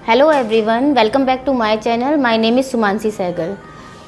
Hello everyone, welcome back to my channel. My name is Sumanasi Sehgal.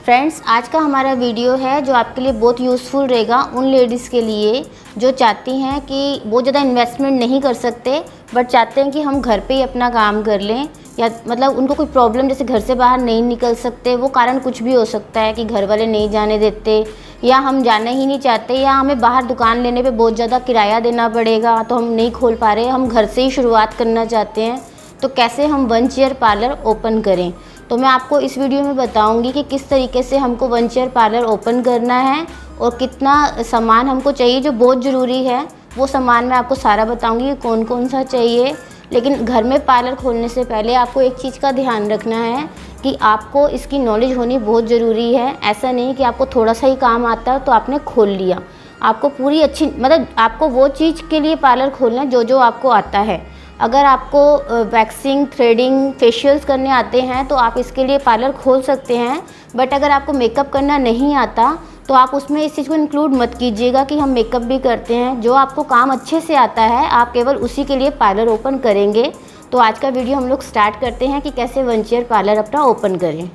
Friends, आज का हमारा video है जो आपके लिए बहुत यूज़फुल रहेगा उन लेडीज़ के लिए जो चाहती हैं कि बहुत ज़्यादा इन्वेस्टमेंट नहीं कर सकते बट चाहते हैं कि हम घर पे ही अपना काम कर लें, या मतलब उनको कोई प्रॉब्लम जैसे घर से बाहर नहीं निकल सकते। वो कारण कुछ भी हो सकता है कि घर वाले नहीं जाने देते, या हम जाना ही नहीं चाहते, या हमें बाहर दुकान लेने पे बहुत ज़्यादा किराया देना पड़ेगा तो हम नहीं खोल पा रहे, हम घर से ही शुरुआत करना चाहते हैं। तो कैसे हम वन चेयर पार्लर ओपन करें, तो मैं आपको इस वीडियो में बताऊंगी कि किस तरीके से हमको वन चेयर पार्लर ओपन करना है और कितना सामान हमको चाहिए जो बहुत ज़रूरी है। वो सामान मैं आपको सारा बताऊंगी कि कौन कौन सा चाहिए। लेकिन घर में पार्लर खोलने से पहले आपको एक चीज़ का ध्यान रखना है कि आपको इसकी नॉलेज होनी बहुत ज़रूरी है। ऐसा नहीं कि आपको थोड़ा सा ही काम आता है तो आपने खोल लिया। आपको पूरी अच्छी मतलब आपको वो चीज़ के लिए पार्लर खोलना है जो आपको आता है। अगर आपको वैक्सिंग, थ्रेडिंग, फेशियल्स करने आते हैं तो आप इसके लिए पार्लर खोल सकते हैं। बट अगर आपको मेकअप करना नहीं आता तो आप उसमें इस चीज़ को इंक्लूड मत कीजिएगा कि हम मेकअप भी करते हैं। जो आपको काम अच्छे से आता है आप केवल उसी के लिए पार्लर ओपन करेंगे। तो आज का वीडियो हम लोग स्टार्ट करते हैं कि कैसे वन चेयर पार्लर अपना ओपन करें।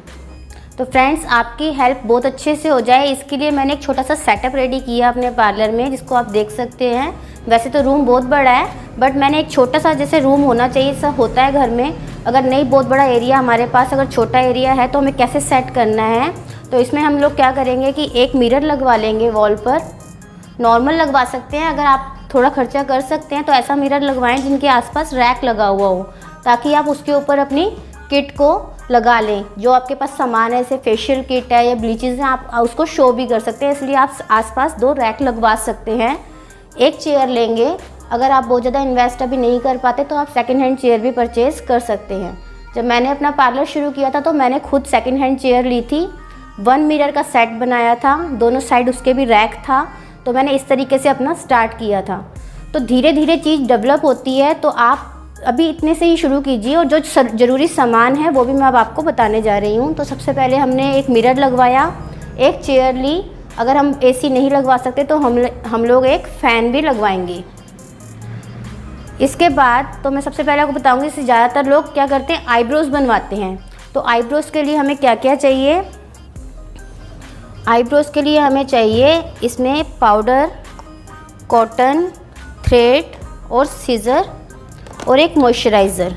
तो फ्रेंड्स, आपकी हेल्प बहुत अच्छे से हो जाए इसके लिए मैंने एक छोटा सा सेटअप रेडी किया अपने पार्लर में, जिसको आप देख सकते हैं। वैसे तो रूम बहुत बड़ा है बट मैंने एक छोटा सा जैसे रूम होना चाहिए ऐसा होता है घर में। अगर नहीं बहुत बड़ा एरिया हमारे पास, अगर छोटा एरिया है तो हमें कैसे सेट करना है। तो इसमें हम लोग क्या करेंगे कि एक मिरर लगवा लेंगे वॉल पर। नॉर्मल लगवा सकते हैं, अगर आप थोड़ा खर्चा कर सकते हैं तो ऐसा मिरर लगवाएं जिनके आसपास रैक लगा हुआ हो, ताकि आप उसके ऊपर अपनी किट को लगा लें। जो आपके पास सामान है जैसे फेशियल किट है या ब्लीचेस हैं, आप उसको शो भी कर सकते हैं, इसलिए आप आसपास 2 रैक लगवा सकते हैं। एक चेयर लेंगे। अगर आप बहुत ज़्यादा इन्वेस्ट अभी नहीं कर पाते तो आप सेकंड हैंड चेयर भी परचेज़ कर सकते हैं। जब मैंने अपना पार्लर शुरू किया था तो मैंने खुद सेकंड हैंड चेयर ली थी। 1 मिरर का सेट बनाया था, दोनों साइड उसके भी रैक था। तो मैंने इस तरीके से अपना स्टार्ट किया था। तो धीरे धीरे चीज़ डेवलप होती है, तो आप अभी इतने से ही शुरू कीजिए। और जो ज़रूरी सामान है वो भी मैं अब आपको बताने जा रही हूँ। तो सबसे पहले हमने एक मिरर लगवाया, एक चेयर ली। अगर हम एसी नहीं लगवा सकते तो हम लोग एक फ़ैन भी लगवाएंगे। इसके बाद तो मैं सबसे पहले आपको बताऊंगी कि ज़्यादातर लोग क्या करते हैं, आईब्रोज़ बनवाते हैं। तो आईब्रोज़ के लिए हमें क्या क्या चाहिए। आईब्रोज़ के लिए हमें चाहिए इसमें पाउडर, कॉटन, थ्रेड और सीज़र और एक मॉइस्चराइज़र।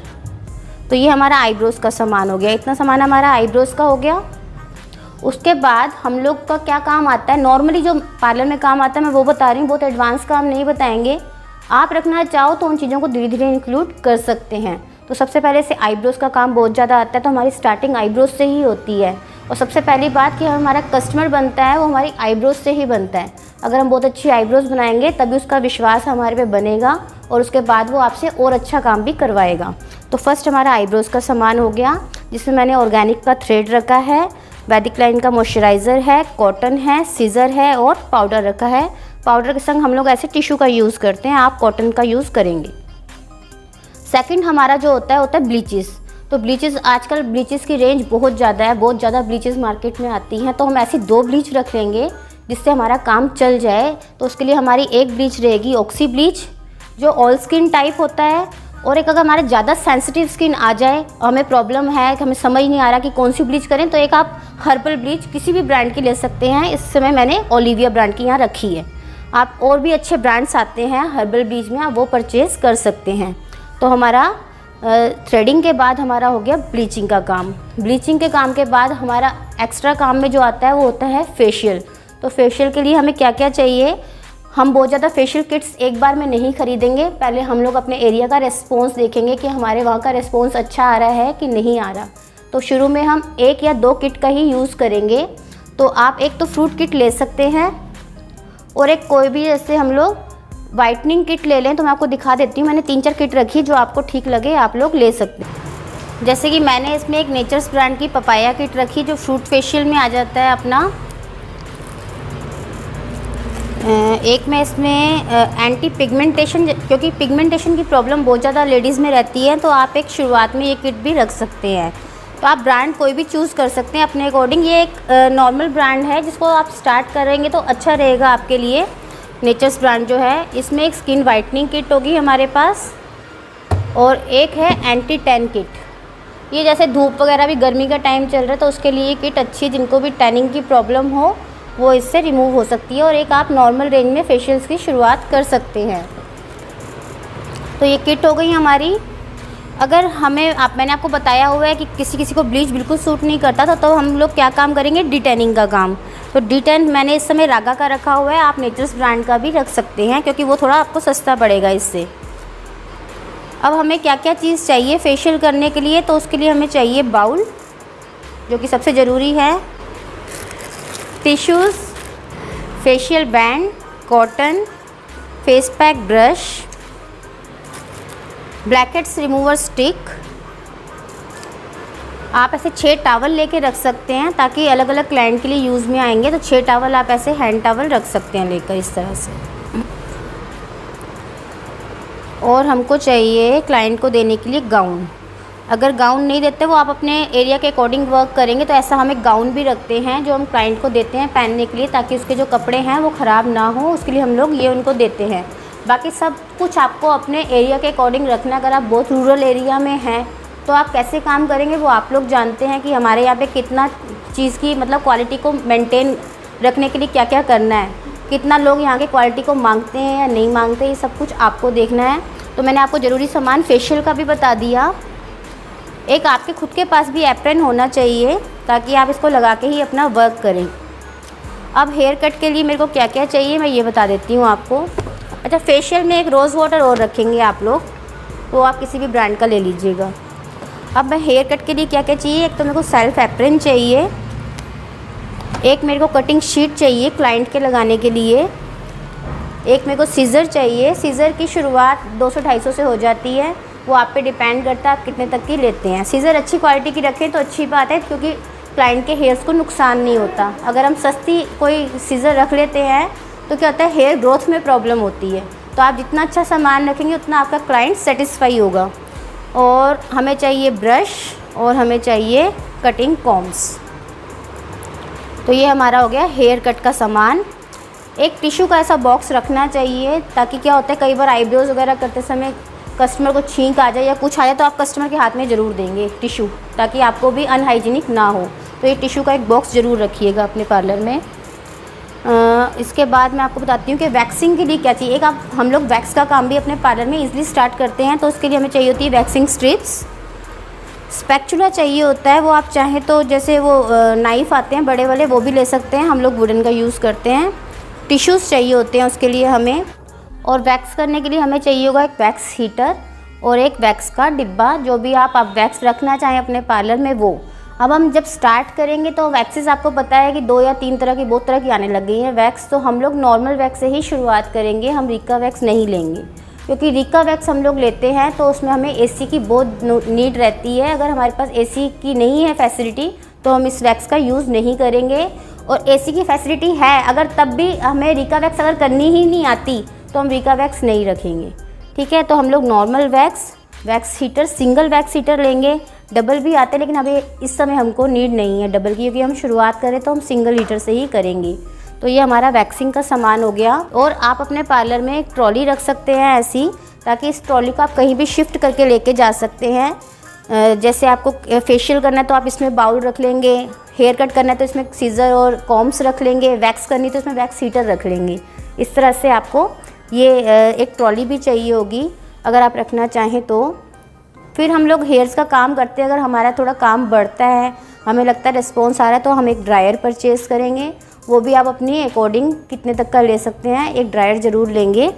तो ये हमारा आईब्रोज़ का सामान हो गया। इतना सामान हमारा आईब्रोज़ का हो गया। उसके बाद हम लोग का क्या काम आता है, नॉर्मली जो पार्लर में काम आता है मैं वो बता रही हूँ, बहुत एडवांस काम नहीं बताएंगे। आप रखना चाहो तो उन चीज़ों को धीरे धीरे इंक्लूड कर सकते हैं। तो सबसे पहले से आईब्रोज़ का काम बहुत ज़्यादा आता है, तो हमारी स्टार्टिंग आईब्रोज़ से ही होती है। और सबसे पहली बात कि हमारा कस्टमर बनता है वो हमारी आईब्रोज़ से ही बनता है। अगर हम बहुत अच्छी आईब्रोज़ बनाएंगे तभी उसका विश्वास हमारे पे बनेगा और उसके बाद वो आपसे और अच्छा काम भी करवाएगा। तो फर्स्ट हमारा आईब्रोज़ का सामान हो गया, जिसमें मैंने ऑर्गेनिक का थ्रेड रखा है, वैदिक लाइन का मॉइस्चराइज़र है, कॉटन है, सीज़र है और पाउडर रखा है। पाउडर के संग हम लोग ऐसे टिश्यू का यूज़ करते हैं, आप कॉटन का यूज़ करेंगे। सेकंड हमारा जो होता है ब्लीचेस। तो ब्लीचेस, आजकल ब्लीचेस की रेंज बहुत ज़्यादा है, बहुत ज़्यादा ब्लीचेस मार्केट में आती हैं। तो हम ऐसी 2 ब्लीच रख लेंगे जिससे हमारा काम चल जाए। तो उसके लिए हमारी एक ब्लीच रहेगी ऑक्सी ब्लीच, जो ऑल स्किन टाइप होता है। और एक अगर हमारे ज़्यादा सेंसिटिव स्किन आ जाए और हमें प्रॉब्लम है कि हमें समझ नहीं आ रहा कि कौन सी ब्लीच करें, तो एक आप हर्बल ब्लीच किसी भी ब्रांड की ले सकते हैं। इस समय मैंने ओलिविया ब्रांड की यहाँ रखी है। आप और भी अच्छे ब्रांड्स आते हैं हर्बल ब्लीच में, आप वो परचेज़ कर सकते हैं। तो हमारा थ्रेडिंग के बाद हमारा हो गया ब्लीचिंग का काम। ब्लीचिंग के काम के बाद हमारा एक्स्ट्रा काम में जो आता है वो होता है फेशियल। तो फेशियल के लिए हमें क्या क्या चाहिए, हम बहुत ज़्यादा फेशियल किट्स एक बार में नहीं खरीदेंगे। पहले हम लोग अपने एरिया का रिस्पॉन्स देखेंगे कि हमारे वहाँ का रिस्पॉन्स अच्छा आ रहा है कि नहीं आ रहा। तो शुरू में हम 1 या 2 किट का ही यूज़ करेंगे। तो आप एक तो फ्रूट किट ले सकते हैं और एक कोई भी जैसे हम लोग वाइटनिंग किट ले लें। तो मैं आपको दिखा देती हूँ, मैंने 3-4 किट रखी, जो आपको ठीक लगे आप लोग ले सकते हैं। जैसे कि मैंने इसमें एक नेचर्स ब्रांड की पपाया किट रखी जो फ्रूट फेशियल में आ जाता है अपना। एक में इसमें एंटी पिगमेंटेशन, क्योंकि पिगमेंटेशन की प्रॉब्लम बहुत ज़्यादा लेडीज़ में रहती है, तो आप एक शुरुआत में ये किट भी रख सकते हैं। तो आप ब्रांड कोई भी चूज़ कर सकते हैं अपने अकॉर्डिंग। ये एक नॉर्मल ब्रांड है जिसको आप स्टार्ट करेंगे तो अच्छा रहेगा आपके लिए। नेचर्स ब्रांड जो है, इसमें एक स्किन वाइटनिंग किट होगी हमारे पास और एक है एंटी टैन किट। ये जैसे धूप वगैरह भी गर्मी का टाइम चल रहा है तो उसके लिए ये किट अच्छी है। जिनको भी टैनिंग की प्रॉब्लम हो वो इससे रिमूव हो सकती है और एक आप नॉर्मल रेंज में फेशियल्स की शुरुआत कर सकते हैं। तो ये किट हो गई हमारी। अगर मैंने आपको बताया हुआ है कि किसी को ब्लीच बिल्कुल सूट नहीं करता था तो हम लोग क्या काम करेंगे, डिटेनिंग का काम। तो डिटेन मैंने इस समय रागा का रखा हुआ है, आप नेचर्स ब्रांड का भी रख सकते हैं क्योंकि वो थोड़ा आपको सस्ता पड़ेगा इससे। अब हमें क्या क्या चीज़ चाहिए फेशियल करने के लिए, तो उसके लिए हमें चाहिए बाउल जो कि सबसे ज़रूरी है, tissues, facial band, cotton, face pack, brush, blackheads remover stick. आप ऐसे 6 टॉवल लेके रख सकते हैं ताकि अलग अलग क्लाइंट के लिए यूज़ में आएंगे। तो 6 टॉवल आप ऐसे हैंड टॉवल रख सकते हैं लेकर इस तरह से। और हमको चाहिए क्लाइंट को देने के लिए गाउन। अगर गाउन नहीं देते, वो आप अपने एरिया के अकॉर्डिंग वर्क करेंगे, तो ऐसा हम एक गाउन भी रखते हैं जो हम क्लाइंट को देते हैं पहनने के लिए ताकि उसके जो कपड़े हैं वो ख़राब ना हो, उसके लिए हम लोग ये उनको देते हैं। बाकी सब कुछ आपको अपने एरिया के अकॉर्डिंग रखना। अगर आप बहुत रूरल एरिया में हैं तो आप कैसे काम करेंगे वो आप लोग जानते हैं कि हमारे यहाँ पे कितना चीज़ की मतलब क्वालिटी को मेंटेन रखने के लिए क्या क्या करना है, कितना लोग यहाँ के क्वालिटी को मांगते हैं या नहीं मांगते, ये सब कुछ आपको देखना है। तो मैंने आपको ज़रूरी सामान फेशियल का भी बता दिया। एक आपके खुद के पास भी एप्रन होना चाहिए ताकि आप इसको लगा के ही अपना वर्क करें। अब हेयर कट के लिए मेरे को क्या क्या चाहिए मैं ये बता देती हूँ आपको। अच्छा, फेशियल में एक रोज़ वाटर और रखेंगे आप लोग, तो आप किसी भी ब्रांड का ले लीजिएगा। अब मैं हेयर कट के लिए क्या क्या चाहिए, एक तो मेरे को सेल्फ एप्रन चाहिए, एक मेरे को कटिंग शीट चाहिए क्लाइंट के लगाने के लिए, एक मेरे को सीज़र चाहिए। सीज़र की शुरुआत 200-250 से हो जाती है, वो आप पे डिपेंड करता है आप कितने तक की लेते हैं। सीज़र अच्छी क्वालिटी की रखें तो अच्छी बात है क्योंकि क्लाइंट के हेयर्स को नुकसान नहीं होता। अगर हम सस्ती कोई सीज़र रख लेते हैं तो क्या होता है, हेयर ग्रोथ में प्रॉब्लम होती है। तो आप जितना अच्छा सामान रखेंगे उतना आपका क्लाइंट सेटिस्फाई होगा। और हमें चाहिए ब्रश और हमें चाहिए कटिंग कॉम्स। तो ये हमारा हो गया हेयर कट का सामान। एक टिश्यू का ऐसा बॉक्स रखना चाहिए ताकि क्या होता है, कई बार आईब्रोज़ वगैरह करते समय कस्टमर को छींक आ जाए या कुछ आ जाए तो आप कस्टमर के हाथ में ज़रूर देंगे टिश्यू, ताकि आपको भी अनहाइजीनिक ना हो। तो ये टिश्यू का एक बॉक्स ज़रूर रखिएगा अपने पार्लर में। इसके बाद मैं आपको बताती हूँ कि वैक्सिंग के लिए क्या चाहिए। एक हम लोग वैक्स का काम भी अपने पार्लर में ईज़िली स्टार्ट करते हैं, तो उसके लिए हमें चाहिए होती है वैक्सिंग स्ट्रिप्स, स्पैचुला चाहिए होता है, वो आप चाहें तो जैसे वो नाइफ़ आते हैं बड़े वाले वो भी ले सकते हैं, हम लोग वुडन का यूज़ करते हैं। टिश्यूज़ चाहिए होते हैं उसके लिए हमें, और वैक्स करने के लिए हमें चाहिए होगा एक वैक्स हीटर और एक वैक्स का डिब्बा, जो भी आप वैक्स रखना चाहें अपने पार्लर में वो। अब हम जब स्टार्ट करेंगे तो वैक्सेस आपको पता है कि 2 या 3 तरह की, बहुत तरह की आने लग गई हैं वैक्स, तो हम लोग नॉर्मल वैक्स से ही शुरुआत करेंगे, हम रिका वैक्स नहीं लेंगे क्योंकि रिका वैक्स हम लोग लेते हैं तो उसमें हमें एसी की बहुत नीड रहती है। अगर हमारे पास एसी की नहीं है फैसिलिटी तो हम इस वैक्स का यूज़ नहीं करेंगे, और एसी की फैसिलिटी है अगर तब भी हमें रिका वैक्स अगर करनी ही नहीं आती तो हम रिका वैक्स नहीं रखेंगे। ठीक है, तो हम लोग normal wax heater, single wax heater लेंगे। डबल भी आते हैं लेकिन अभी इस समय हमको नीड नहीं है डबल की, क्योंकि हम शुरुआत करें तो हम सिंगल हीटर से ही करेंगे। तो ये हमारा वैक्सिंग का सामान हो गया। और आप अपने पार्लर में एक ट्रॉली रख सकते हैं ऐसी, ताकि इस ट्रॉली को आप कहीं भी शिफ्ट करके लेके जा सकते हैं। जैसे आपको फेशियल करना है तो आप इसमें बाउल रख लेंगे, हेयर कट करना है तो इसमें सीज़र और कॉम्स रख लेंगे, वैक्स करनी तो इसमें वैक्स हीटर रख लेंगे। इस तरह से आपको ये एक ट्रॉली भी चाहिए होगी अगर आप रखना चाहें तो। फिर हम लोग हेयर्स का काम करते हैं, अगर हमारा थोड़ा काम बढ़ता है, हमें लगता है रिस्पॉन्स आ रहा है तो हम एक ड्रायर परचेज़ करेंगे। वो भी आप अपनी अकॉर्डिंग कितने तक का ले सकते हैं, एक ड्रायर ज़रूर लेंगे।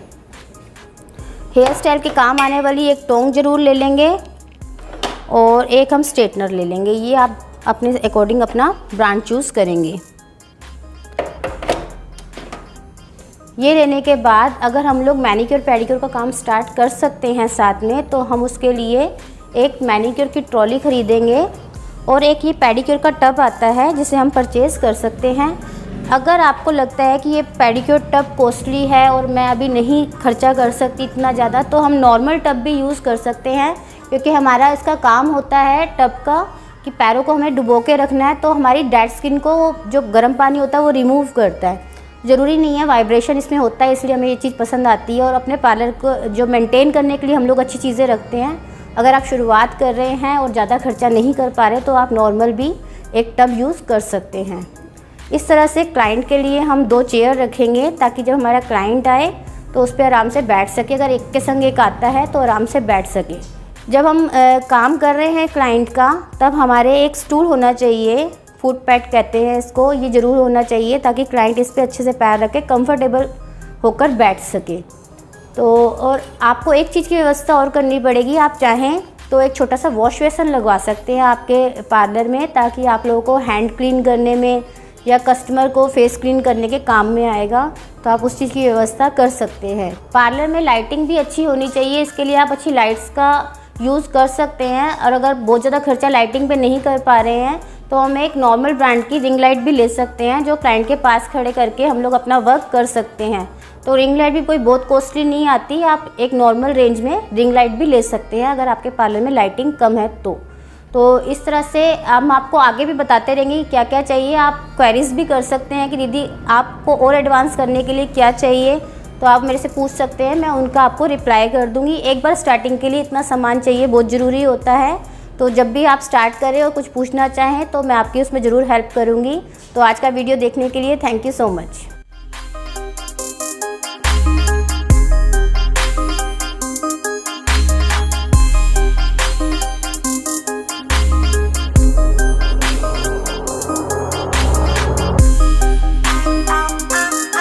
हेयर स्टाइल के काम आने वाली एक टोंग ज़रूर ले लेंगे और एक हम स्ट्रेटनर ले लेंगे। ये आप अपने अकॉर्डिंग अपना ब्रांड चूज़ करेंगे। ये लेने के बाद अगर हम लोग मैनीक्योर पेडिक्योर का काम स्टार्ट कर सकते हैं साथ में, तो हम उसके लिए एक मैनीक्योर की ट्रॉली ख़रीदेंगे और एक ये पेडिक्योर का टब आता है जिसे हम परचेज़ कर सकते हैं। अगर आपको लगता है कि ये पेडिक्योर टब कॉस्टली है और मैं अभी नहीं खर्चा कर सकती इतना ज़्यादा, तो हम नॉर्मल टब भी यूज़ कर सकते हैं, क्योंकि हमारा इसका काम होता है टब का कि पैरों को हमें डुबो के रखना है, तो हमारी डेड स्किन को जो गर्म पानी होता है वो रिमूव करता है। ज़रूरी नहीं है वाइब्रेशन इसमें होता है, इसलिए हमें ये चीज़ पसंद आती है। और अपने पार्लर को जो मेंटेन करने के लिए हम लोग अच्छी चीज़ें रखते हैं, अगर आप शुरुआत कर रहे हैं और ज़्यादा खर्चा नहीं कर पा रहे तो आप नॉर्मल भी एक टब यूज़ कर सकते हैं। इस तरह से क्लाइंट के लिए हम 2 चेयर रखेंगे ताकि जब हमारा क्लाइंट आए तो उस पर आराम से बैठ सके। अगर एक के संग एक आता है तो आराम से बैठ सके। जब हम काम कर रहे हैं क्लाइंट का, तब हमारे एक स्टूल होना चाहिए, फुट पैड कहते हैं इसको, ये ज़रूर होना चाहिए ताकि क्लाइंट इस पर अच्छे से पैर रख के कंफर्टेबल होकर बैठ सके। तो और आपको एक चीज़ की व्यवस्था और करनी पड़ेगी, आप चाहें तो एक छोटा सा वॉश बेसिन लगवा सकते हैं आपके पार्लर में, ताकि आप लोगों को हैंड क्लीन करने में या कस्टमर को फेस क्लीन करने के काम में आएगा, तो आप उस चीज़ की व्यवस्था कर सकते हैं। पार्लर में लाइटिंग भी अच्छी होनी चाहिए, इसके लिए आप अच्छी लाइट्स का यूज़ कर सकते हैं। और अगर बहुत ज़्यादा खर्चा लाइटिंग पे नहीं कर पा रहे हैं तो हम एक नॉर्मल ब्रांड की रिंग लाइट भी ले सकते हैं, जो क्लाइंट के पास खड़े करके हम लोग अपना वर्क कर सकते हैं। तो रिंग लाइट भी कोई बहुत कॉस्टली नहीं आती, आप एक नॉर्मल रेंज में रिंग लाइट भी ले सकते हैं अगर आपके पार्लर में लाइटिंग कम है तो इस तरह से हम आपको आगे भी बताते रहेंगे कि क्या क्या चाहिए। आप क्वेरीज भी कर सकते हैं कि दीदी आपको और एडवांस करने के लिए क्या चाहिए, तो आप मेरे से पूछ सकते हैं, मैं उनका आपको रिप्लाई कर दूंगी। एक बार स्टार्टिंग के लिए इतना सामान चाहिए, बहुत ज़रूरी होता है। तो जब भी आप स्टार्ट करें और कुछ पूछना चाहें तो मैं आपकी उसमें ज़रूर हेल्प करूँगी। तो आज का वीडियो देखने के लिए थैंक यू सो मच।